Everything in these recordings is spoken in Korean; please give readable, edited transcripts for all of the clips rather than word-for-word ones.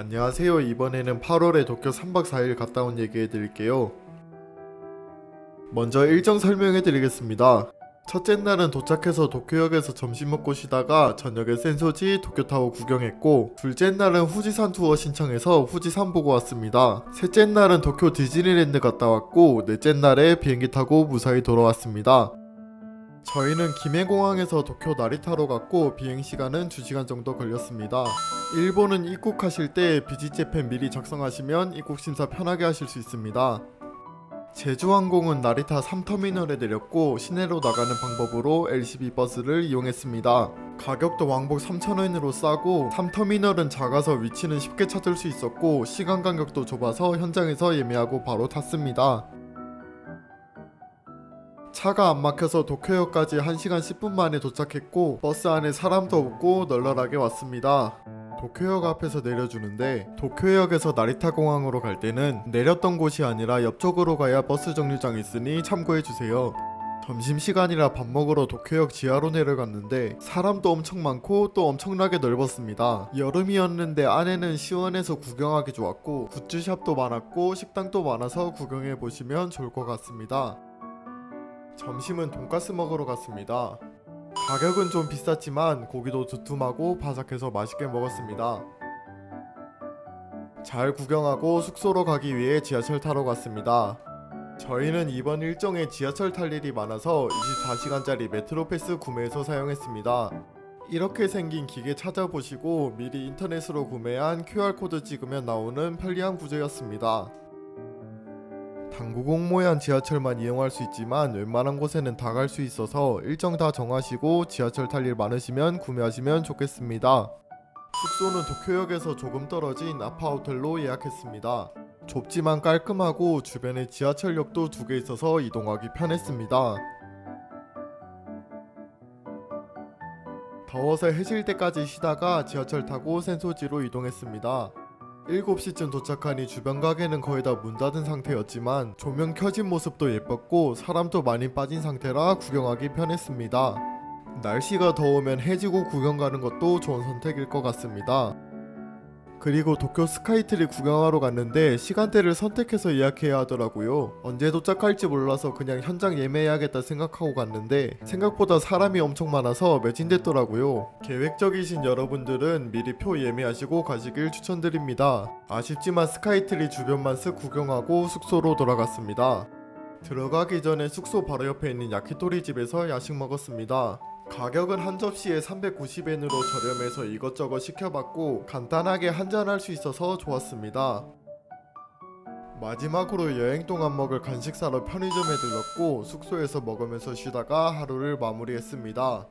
안녕하세요. 이번에는 8월에 도쿄 3박 4일 갔다 온 얘기 해드릴게요. 먼저 일정 설명해드리겠습니다. 첫째 날은 도착해서 도쿄역에서 점심 먹고 쉬다가 저녁에 센소지 도쿄타워 구경했고, 둘째 날은 후지산 투어 신청해서 후지산 보고 왔습니다. 셋째 날은 도쿄 디즈니랜드 갔다 왔고, 넷째 날에 비행기 타고 무사히 돌아왔습니다. 저희는 김해공항에서 도쿄 나리타로 갔고 비행시간은 2시간 정도 걸렸습니다. 일본은 입국하실 때 비지재팬 미리 작성하시면 입국 심사 편하게 하실 수 있습니다. 제주항공은 나리타 3터미널에 내렸고 시내로 나가는 방법으로 LCB 버스를 이용했습니다. 가격도 왕복 3,000원으로 싸고 3터미널은 작아서 위치는 쉽게 찾을 수 있었고 시간 간격도 좁아서 현장에서 예매하고 바로 탔습니다. 차가 안 막혀서 도쿄역까지 1시간 10분 만에 도착했고 버스 안에 사람도 없고 널널하게 왔습니다. 도쿄역 앞에서 내려주는데 도쿄역에서 나리타 공항으로 갈 때는 내렸던 곳이 아니라 옆쪽으로 가야 버스 정류장이 있으니 참고해주세요. 점심시간이라 밥 먹으러 도쿄역 지하로 내려갔는데 사람도 엄청 많고 또 엄청나게 넓었습니다. 여름이었는데 안에는 시원해서 구경하기 좋았고 굿즈샵도 많았고 식당도 많아서 구경해보시면 좋을 것 같습니다. 점심은 돈가스 먹으러 갔습니다. 가격은 좀 비쌌지만 고기도 두툼하고 바삭해서 맛있게 먹었습니다. 잘 구경하고 숙소로 가기 위해 지하철 타러 갔습니다. 저희는 이번 일정에 지하철 탈 일이 많아서 24시간짜리 메트로패스 구매해서 사용했습니다. 이렇게 생긴 기계 찾아보시고 미리 인터넷으로 구매한 QR코드 찍으면 나오는 편리한 구조였습니다. 당구공 모양 지하철만 이용할 수 있지만 웬만한 곳에는 다 갈 수 있어서 일정 다 정하시고 지하철 탈 일 많으시면 구매하시면 좋겠습니다. 숙소는 도쿄역에서 조금 떨어진 아파호텔로 예약했습니다. 좁지만 깔끔하고 주변에 지하철역도 2개 있어서 이동하기 편했습니다. 더워서 해질 때까지 쉬다가 지하철 타고 센소지로 이동했습니다. 7시쯤 도착하니 주변 가게는 거의 다 문 닫은 상태였지만 조명 켜진 모습도 예뻤고 사람도 많이 빠진 상태라 구경하기 편했습니다. 날씨가 더우면 해지고 구경 가는 것도 좋은 선택일 것 같습니다. 그리고 도쿄 스카이트리 구경하러 갔는데 시간대를 선택해서 예약해야 하더라고요. 언제 도착할지 몰라서 그냥 현장 예매해야겠다 생각하고 갔는데 생각보다 사람이 엄청 많아서 매진됐더라고요. 계획적이신 여러분들은 미리 표 예매하시고 가시길 추천드립니다. 아쉽지만 스카이트리 주변만 쓱 구경하고 숙소로 돌아갔습니다. 들어가기 전에 숙소 바로 옆에 있는 야키토리 집에서 야식 먹었습니다. 가격은 한 접시에 390엔으로 저렴해서 이것저것 시켜봤고 간단하게 한잔할 수 있어서 좋았습니다. 마지막으로 여행 동안 먹을 간식 사러 편의점에 들렀고 숙소에서 먹으면서 쉬다가 하루를 마무리했습니다.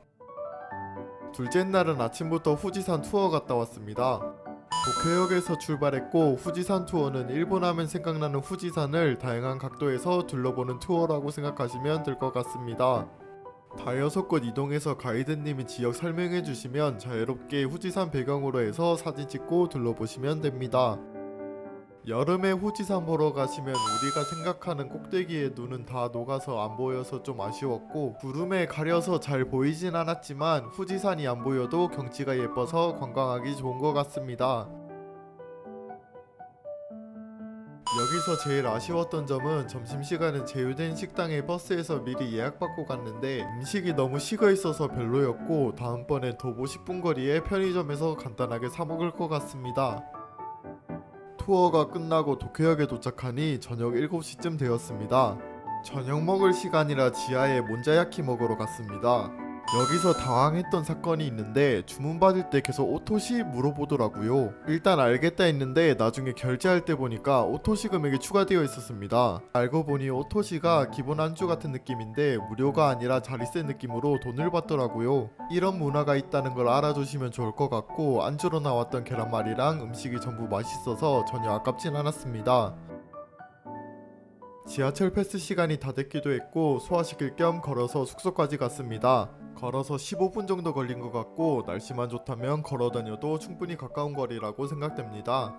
둘째 날은 아침부터 후지산 투어 갔다 왔습니다. 도쿄역에서 출발했고 후지산 투어는 일본 하면 생각나는 후지산을 다양한 각도에서 둘러보는 투어라고 생각하시면 될 것 같습니다. 다 6곳 이동해서 가이드님이 지역 설명해 주시면 자유롭게 후지산 배경으로 해서 사진 찍고 둘러보시면 됩니다. 여름에 후지산 보러 가시면 우리가 생각하는 꼭대기에 눈은 다 녹아서 안 보여서 좀 아쉬웠고 구름에 가려서 잘 보이진 않았지만 후지산이 안 보여도 경치가 예뻐서 관광하기 좋은 것 같습니다. 여기서 제일 아쉬웠던 점은 점심시간은 제휴된 식당에 버스에서 미리 예약받고 갔는데 음식이 너무 식어있어서 별로였고 다음번엔 도보 10분 거리에 편의점에서 간단하게 사먹을 것 같습니다. 투어가 끝나고 도쿄역에 도착하니 저녁 7시쯤 되었습니다. 저녁 먹을 시간이라 지하에 몬자야키 먹으러 갔습니다. 여기서 당황했던 사건이 있는데 주문 받을 때 계속 오토시 물어보더라고요. 일단 알겠다 했는데 나중에 결제할 때 보니까 오토시 금액이 추가되어 있었습니다. 알고 보니 오토시가 기본 안주 같은 느낌인데 무료가 아니라 자리세 느낌으로 돈을 받더라고요. 이런 문화가 있다는 걸 알아두시면 좋을 것 같고 안주로 나왔던 계란말이랑 음식이 전부 맛있어서 전혀 아깝진 않았습니다. 지하철 패스 시간이 다 됐기도 했고 소화시킬 겸 걸어서 숙소까지 갔습니다. 걸어서 15분 정도 걸린 것 같고 날씨만 좋다면 걸어 다녀도 충분히 가까운 거리라고 생각됩니다.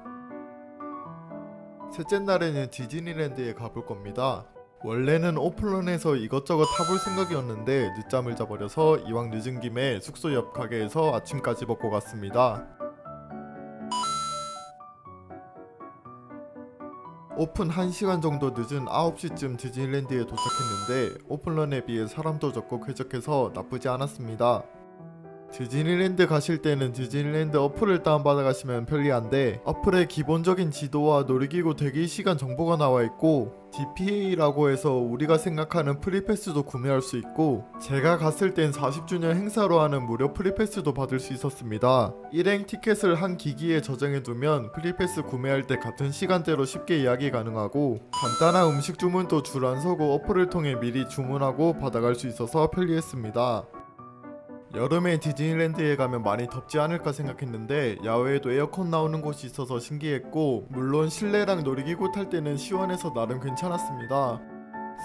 셋째 날에는 디즈니랜드에 가볼 겁니다. 원래는 오픈런에서 이것저것 타볼 생각이었는데 늦잠을 자버려서 이왕 늦은 김에 숙소 옆 가게에서 아침까지 먹고 갔습니다. 오픈 1시간 정도 늦은 9시쯤 디즈니랜드에 도착했는데 오픈런에 비해 사람도 적고 쾌적해서 나쁘지 않았습니다. 디즈니랜드 가실 때는 디즈니랜드 어플을 다운받아 가시면 편리한데 어플에 기본적인 지도와 놀이기구 대기시간 정보가 나와 있고 DPA라고 해서 우리가 생각하는 프리패스도 구매할 수 있고 제가 갔을 땐 40주년 행사로 하는 무료 프리패스도 받을 수 있었습니다. 일행 티켓을 한 기기에 저장해 두면 프리패스 구매할 때 같은 시간대로 쉽게 예약이 가능하고 간단한 음식 주문도 줄 안 서고 어플을 통해 미리 주문하고 받아갈 수 있어서 편리했습니다. 여름에 디즈니랜드에 가면 많이 덥지 않을까 생각했는데 야외에도 에어컨 나오는 곳이 있어서 신기했고 물론 실내랑 놀이기구 탈 때는 시원해서 나름 괜찮았습니다.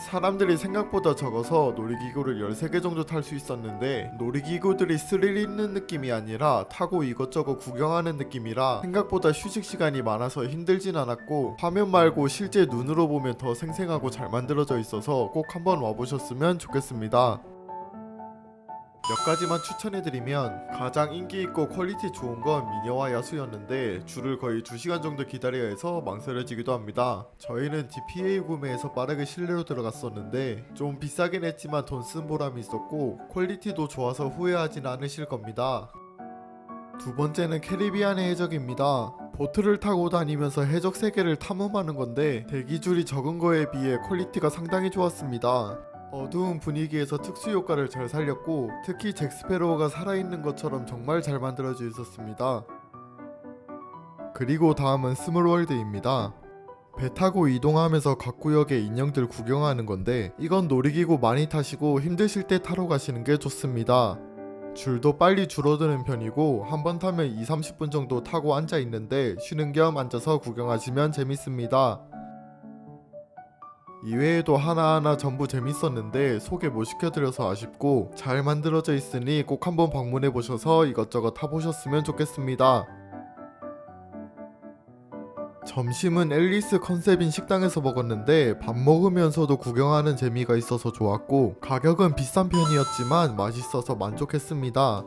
사람들이 생각보다 적어서 놀이기구를 13개 정도 탈 수 있었는데 놀이기구들이 스릴 있는 느낌이 아니라 타고 이것저것 구경하는 느낌이라 생각보다 휴식 시간이 많아서 힘들진 않았고 화면 말고 실제 눈으로 보면 더 생생하고 잘 만들어져 있어서 꼭 한번 와보셨으면 좋겠습니다. 몇 가지만 추천해드리면 가장 인기있고 퀄리티 좋은 건 미녀와 야수였는데 줄을 거의 2시간 정도 기다려야 해서 망설여지기도 합니다. 저희는 DPA 구매해서 빠르게 실내로 들어갔었는데 좀 비싸긴 했지만 돈 쓴 보람이 있었고 퀄리티도 좋아서 후회하진 않으실 겁니다. 두 번째는 캐리비안의 해적입니다. 보트를 타고 다니면서 해적 세계를 탐험하는 건데 대기줄이 적은 거에 비해 퀄리티가 상당히 좋았습니다. 어두운 분위기에서 특수 효과를 잘 살렸고 특히 잭스페로우가 살아있는 것처럼 정말 잘 만들어져 있었습니다. 그리고 다음은 스몰월드입니다. 배 타고 이동하면서 각 구역의 인형들 구경하는 건데 이건 놀이기구 많이 타시고 힘드실 때 타러 가시는 게 좋습니다. 줄도 빨리 줄어드는 편이고 한 번 타면 2-30분 정도 타고 앉아 있는데 쉬는 겸 앉아서 구경하시면 재밌습니다. 이외에도 하나하나 전부 재밌었는데 소개 못 시켜드려서 아쉽고 잘 만들어져 있으니 꼭 한번 방문해 보셔서 이것저것 타보셨으면 좋겠습니다. 점심은 앨리스 컨셉인 식당에서 먹었는데 밥 먹으면서도 구경하는 재미가 있어서 좋았고 가격은 비싼 편이었지만 맛있어서 만족했습니다.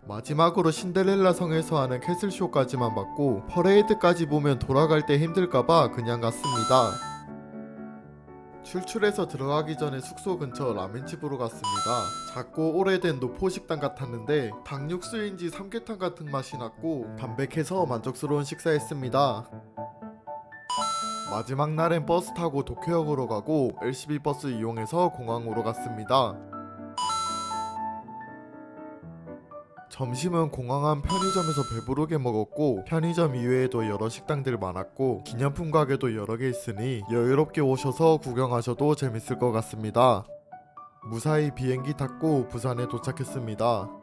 마지막으로 신데렐라 성에서 하는 캐슬쇼까지만 봤고 퍼레이드까지 보면 돌아갈 때 힘들까봐 그냥 갔습니다. 출출해서 들어가기 전에 숙소 근처 라멘집으로 갔습니다. 작고 오래된 노포식당 같았는데 닭육수인지 삼계탕 같은 맛이 났고 담백해서 만족스러운 식사였습니다. 마지막 날엔 버스 타고 도쿄역으로 가고 LCB 버스 이용해서 공항으로 갔습니다. 점심은 공항 안 편의점에서 배부르게 먹었고 편의점 이외에도 여러 식당들 많았고 기념품 가게도 여러 개 있으니 여유롭게 오셔서 구경하셔도 재밌을 것 같습니다. 무사히 비행기 탔고 부산에 도착했습니다.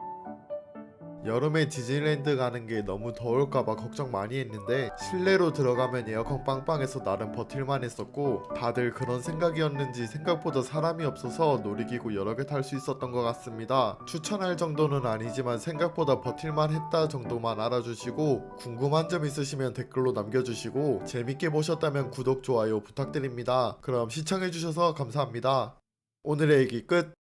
여름에 디즈니랜드 가는 게 너무 더울까봐 걱정 많이 했는데 실내로 들어가면 에어컨 빵빵해서 나름 버틸만 했었고 다들 그런 생각이었는지 생각보다 사람이 없어서 놀이기구 여러 개 탈 수 있었던 것 같습니다. 추천할 정도는 아니지만 생각보다 버틸만 했다 정도만 알아주시고 궁금한 점 있으시면 댓글로 남겨주시고 재밌게 보셨다면 구독, 좋아요 부탁드립니다. 그럼 시청해주셔서 감사합니다. 오늘의 얘기 끝!